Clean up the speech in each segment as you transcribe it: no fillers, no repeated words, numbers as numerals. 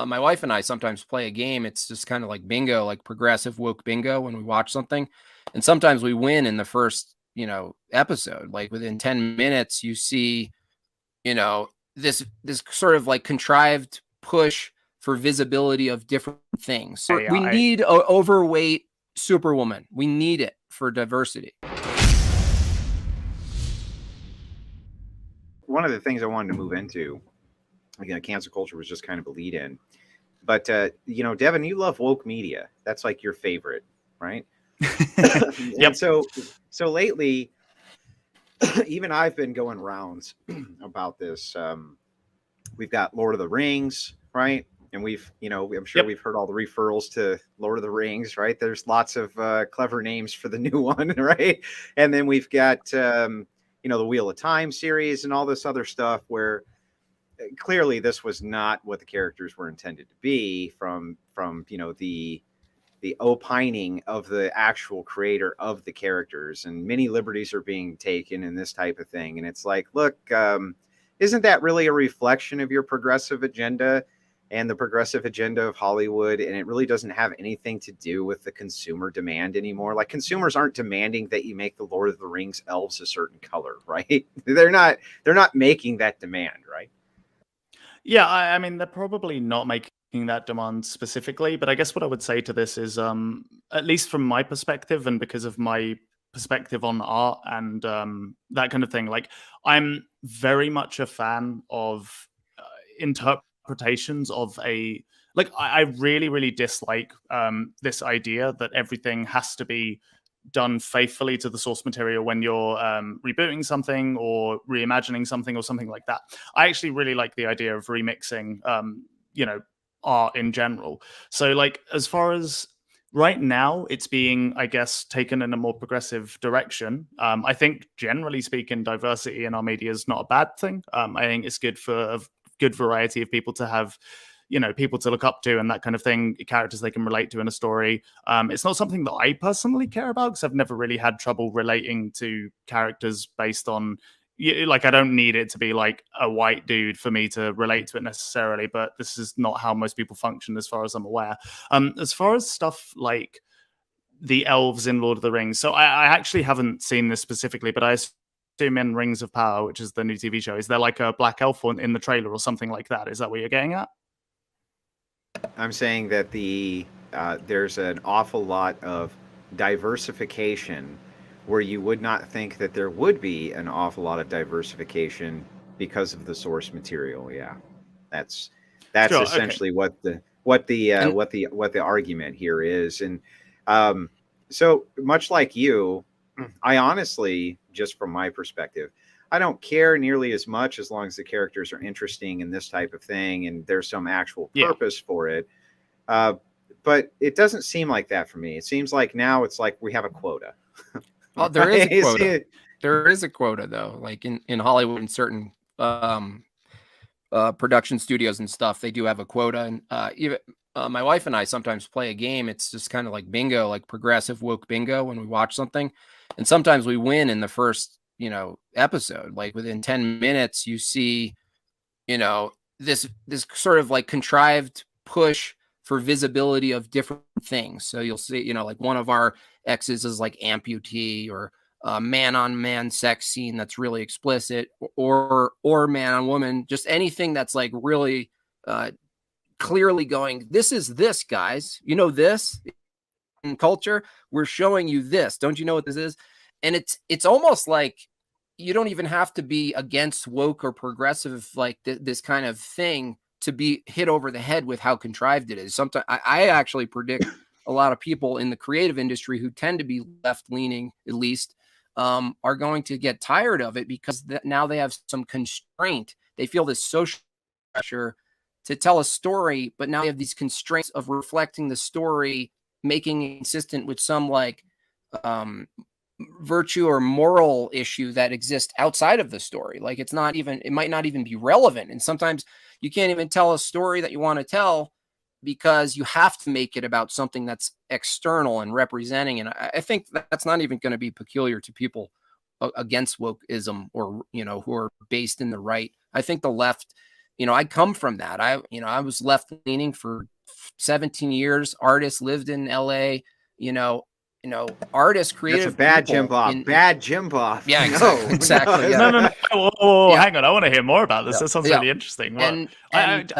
My wife and I sometimes play a game. It's just kind of like bingo, like progressive woke bingo when we watch something. And sometimes we win in the first, episode. Like within 10 minutes, you see, this sort of like contrived push for visibility of different things. So Yeah, we need a overweight superwoman. We need it for diversity. One of the things I wanted to move into, again, cancel culture was just kind of a lead in. But, Devin, you love woke media. That's like your favorite, right? Yep. And so lately, even I've been going rounds about this. We've got Lord of the Rings, right? And I'm sure we've heard all the referrals to Lord of the Rings, right? There's lots of clever names for the new one, right? And then we've got, the Wheel of Time series and all this other stuff where clearly this was not what the characters were intended to be from the opining of the actual creator of the characters, and many liberties are being taken in this type of thing. And it's like, look, isn't that really a reflection of your progressive agenda and the progressive agenda of Hollywood? And it really doesn't have anything to do with the consumer demand anymore. Like, consumers aren't demanding that you make the Lord of the Rings elves a certain color, right? They're not making that demand, right? Yeah, I mean, they're probably not making that demand specifically, but I guess what I would say to this is, at least from my perspective, and because of my perspective on art and that kind of thing, like, I'm very much a fan of interpretations of I really, really dislike this idea that everything has to be done faithfully to the source material when you're rebooting something or reimagining something or something like that. I actually really like the idea of remixing, art in general. So, like, as far as right now, it's being, I guess, taken in a more progressive direction. I think, generally speaking, diversity in our media is not a bad thing. I think it's good for a good variety of people to have, people to look up to and that kind of thing, characters they can relate to in a story. It's not something that I personally care about because I've never really had trouble relating to characters based on, I don't need it to be like a white dude for me to relate to it necessarily, but this is not how most people function as far as I'm aware. As far as stuff like the elves in Lord of the Rings, so I actually haven't seen this specifically, but I assume in Rings of Power, which is the new TV show, is there like a black elf in the trailer or something like that? Is that what you're getting at? I'm saying that there's an awful lot of diversification where you would not think that there would be an awful lot of diversification because of the source material. Yeah, that's Sure, essentially okay. what the argument here is. And so much like you, I honestly, just from my perspective, I don't care nearly as much as long as the characters are interesting and this type of thing, and there's some actual purpose for it. But it doesn't seem like that for me. It seems like now it's like we have a quota. Well, there is a quota. There is a quota, though. Like in Hollywood and certain production studios and stuff, they do have a quota. And even my wife and I sometimes play a game. It's just kind of like bingo, like progressive woke bingo when we watch something. And sometimes we win in the first, episode. Like within 10 minutes, you see, this sort of like contrived push for visibility of different things. So you'll see, like one of our exes is like amputee, or a man-on-man sex scene that's really explicit, or man-on-woman, just anything that's like really clearly going, this is this, guys. This in culture, we're showing you this. Don't you know what this is? And it's almost like you don't even have to be against woke or progressive, like this kind of thing, to be hit over the head with how contrived it is. Sometimes I actually predict a lot of people in the creative industry who tend to be left-leaning, at least, are going to get tired of it because now they have some constraint. They feel this social pressure to tell a story, but now they have these constraints of reflecting the story, making it consistent with some like virtue or moral issue that exists outside of the story. Like it might not even be relevant. And sometimes you can't even tell a story that you want to tell because you have to make it about something that's external and representing. And I think that's not even going to be peculiar to people against wokeism or, who are based in the right. I think the left you know, I come from that. I was left leaning for 17 years. Artists lived in LA, you know, artists, That's a creative bad people Jim Bob. Bad Jim Bob. yeah, No, exactly. no, Yeah. No. Whoa, Yeah. hang on. I want to hear more about this. Yeah. That sounds Yeah. really interesting. What? And,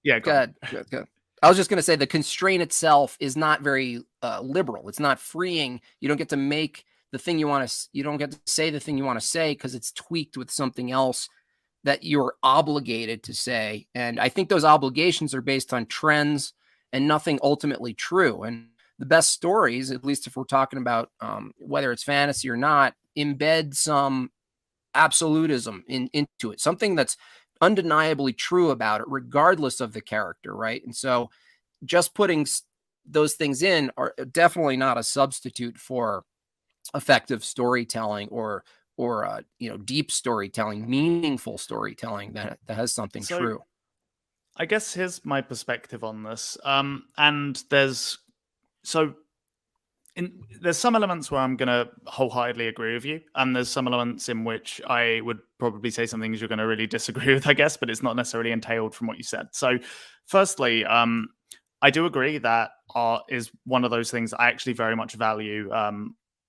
Yeah, go on. good, good, good. I was just going to say the constraint itself is not very liberal. It's not freeing. You don't get to make the thing you want to, you don't get to say the thing you want to say because it's tweaked with something else that you're obligated to say. And I think those obligations are based on trends and nothing ultimately true. And the best stories, at least if we're talking about whether it's fantasy or not, embed some absolutism into it, something that's undeniably true about it, regardless of the character, right? And so just putting those things in are definitely not a substitute for effective storytelling or deep storytelling, meaningful storytelling that has something So true. I guess here's my perspective on this. And there's so there's some elements where I'm going to wholeheartedly agree with you, and there's some elements in which I would probably say some things you're going to really disagree with, I guess, but it's not necessarily entailed from what you said. So, firstly, I do agree that art is one of those things I actually very much value.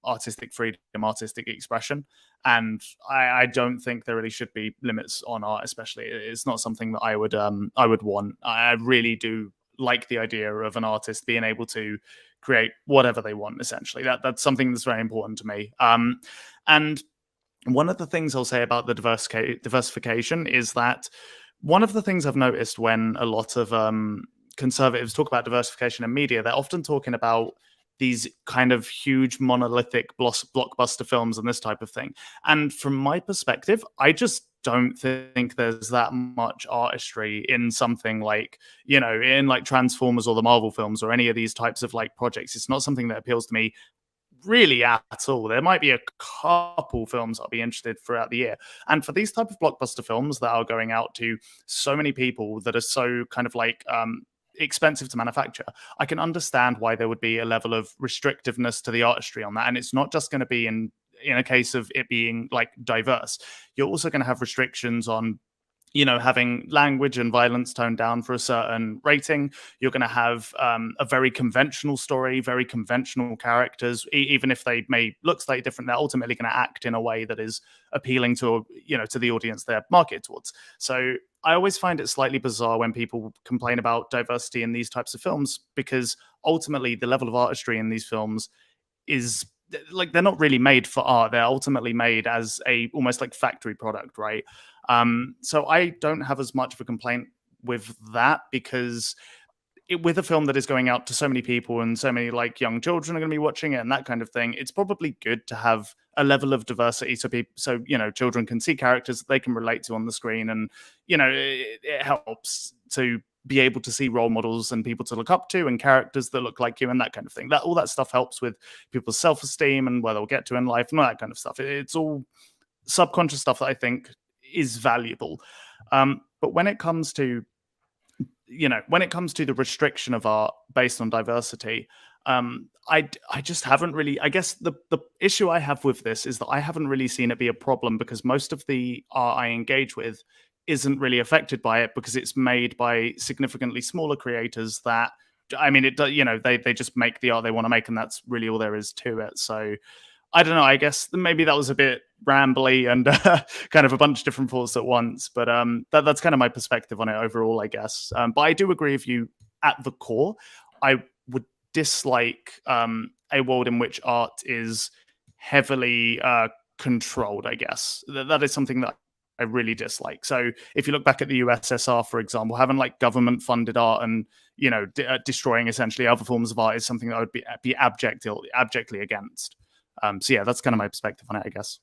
Artistic freedom, artistic expression, and I don't think there really should be limits on art. Especially, it's not something that I would want. I really do like the idea of an artist being able to create whatever they want. Essentially, that's something that's very important to me. And one of the things I'll say about the diversification is that one of the things I've noticed when a lot of conservatives talk about diversification in media, they're often talking about these kind of huge monolithic blockbuster films and this type of thing. And from my perspective, I just don't think there's that much artistry in something like, in like Transformers or the Marvel films or any of these types of like projects. It's not something that appeals to me really at all. There might be a couple films I'll be interested throughout the year. And for these type of blockbuster films that are going out to so many people that are so kind of like expensive to manufacture, I can understand why there would be a level of restrictiveness to the artistry on that. And it's not just going to be in a case of it being like diverse. You're also going to have restrictions on having language and violence toned down for a certain rating. You're going to have a very conventional story, very conventional characters. Even if they may look slightly different, they're ultimately going to act in a way that is appealing to to the audience they're marketed towards. So I always find it slightly bizarre when people complain about diversity in these types of films, because ultimately the level of artistry in these films is like, they're not really made for art. They're ultimately made as a almost like factory product, right? So I don't have as much of a complaint with that, because with a film that is going out to so many people and so many like young children are going to be watching it and that kind of thing, it's probably good to have a level of diversity so children can see characters that they can relate to on the screen, and it helps to be able to see role models and people to look up to and characters that look like you and that kind of thing. All that stuff helps with people's self-esteem and where they'll get to in life and all that kind of stuff. It's all subconscious stuff that I think is valuable. But when it comes to the restriction of art based on diversity, I just haven't really, I guess the issue I have with this is that I haven't really seen it be a problem, because most of the art I engage with isn't really affected by it, because it's made by significantly smaller creators that, I mean, they just make the art they want to make, and that's really all there is to it. So I don't know. I guess maybe that was a bit rambly and kind of a bunch of different thoughts at once. But that's kind of my perspective on it overall, I guess. But I do agree with you at the core. I would dislike a world in which art is heavily controlled, I guess. That is something that I really dislike. So if you look back at the USSR, for example, having like government funded art and destroying essentially other forms of art is something that I would be abjectly against. So yeah, that's kind of my perspective on it, I guess.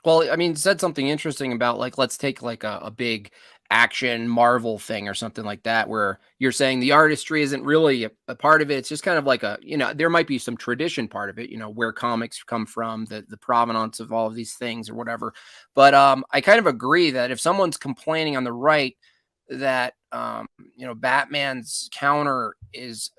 Well, I mean, said something interesting about like, let's take like a big action Marvel thing or something like that, where you're saying the artistry isn't really a part of it. It's just kind of like there might be some tradition part of it, where comics come from, the provenance of all of these things or whatever. But I kind of agree that if someone's complaining on the right that, Batman's counter is,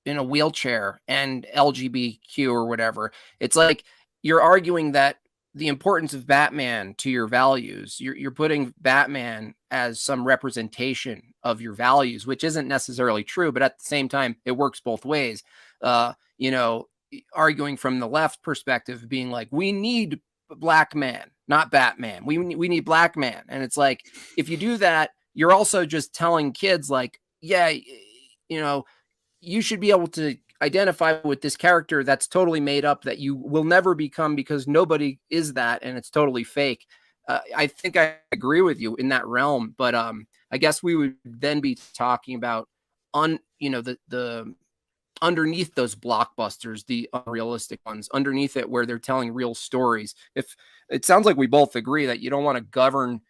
in a wheelchair and LGBTQ or whatever, it's like you're arguing that the importance of Batman to your values. You're putting Batman as some representation of your values, which isn't necessarily true, but at the same time, it works both ways. You know, arguing from the left perspective, being like, we need black man, not Batman. We need black man. And it's like, if you do that, you're also just telling kids like, yeah, you know, you should be able to identify with this character that's totally made up, that you will never become, because nobody is that, and it's totally fake. I think I agree with you in that realm, but I guess we would then be talking about the underneath those blockbusters, the unrealistic ones, underneath it, where they're telling real stories. If it sounds like we both agree that you don't want to govern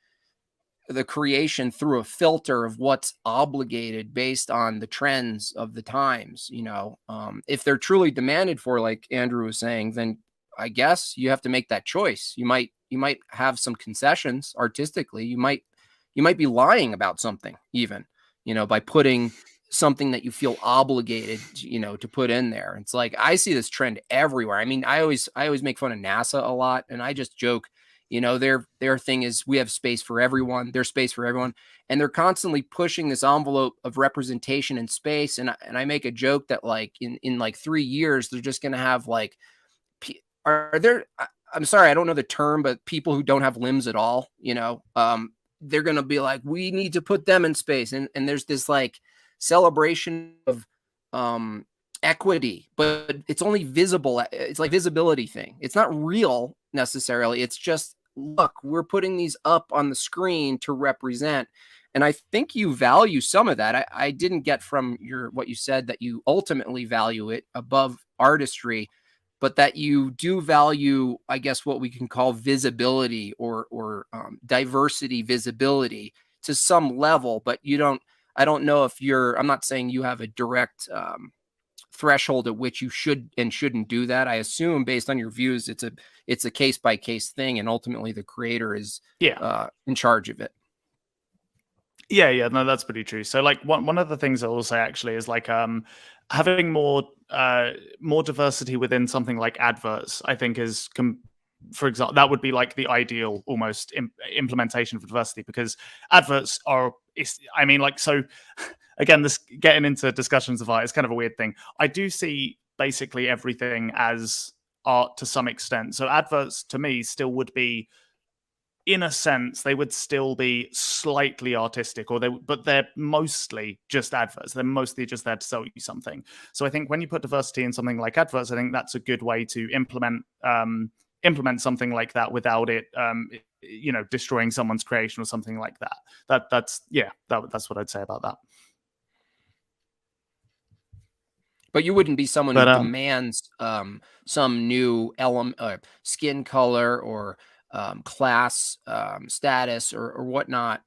the creation through a filter of what's obligated based on the trends of the times, if they're truly demanded for, like Andrew was saying, then I guess you have to make that choice. You might have some concessions artistically. You might be lying about something, even, by putting something that you feel obligated, to put in there. It's like, I see this trend everywhere. I mean, I always make fun of NASA a lot, and I just joke, their thing is, we have space for everyone. There's space for everyone. And they're constantly pushing this envelope of representation in space. And I make a joke that like in like 3 years, they're just going to have like, I'm sorry, I don't know the term, but people who don't have limbs at all, they're going to be like, we need to put them in space. And there's this like celebration of equity, but it's only visible. It's like visibility thing. It's not real necessarily. It's just, look, we're putting these up on the screen to represent. And I think you value some of that. I didn't get from what you said that you ultimately value it above artistry, but that you do value, I guess, what we can call visibility or diversity visibility to some level. But I don't know if I'm not saying you have a direct threshold at which you should and shouldn't do that. I assume, based on your views, it's a case by case thing, and ultimately the creator is in charge of it. Yeah, no, that's pretty true. So like one of the things I will say actually is like having more diversity within something like adverts, I think is for example, that would be like the ideal almost implementation of diversity, because adverts so again, this getting into discussions of art is kind of a weird thing. I do see basically everything as art to some extent. So adverts to me still would be, in a sense, they would still be slightly artistic, but they're mostly just adverts. They're mostly just there to sell you something. So I think when you put diversity in something like adverts, I think that's a good way to implement something like that without it, destroying someone's creation or something like that. That's what I'd say about that. But you wouldn't be someone who demands some new element, skin color or class status or whatnot.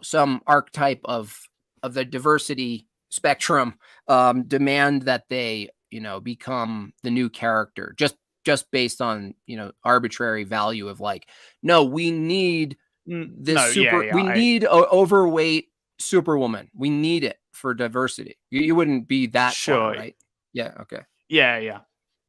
Some archetype of the diversity spectrum demand that they become the new character just based on arbitrary value of like, no, we need this we need an overweight Superwoman. We need it for diversity. You wouldn't be that sure, far, right? Yeah. Okay. Yeah.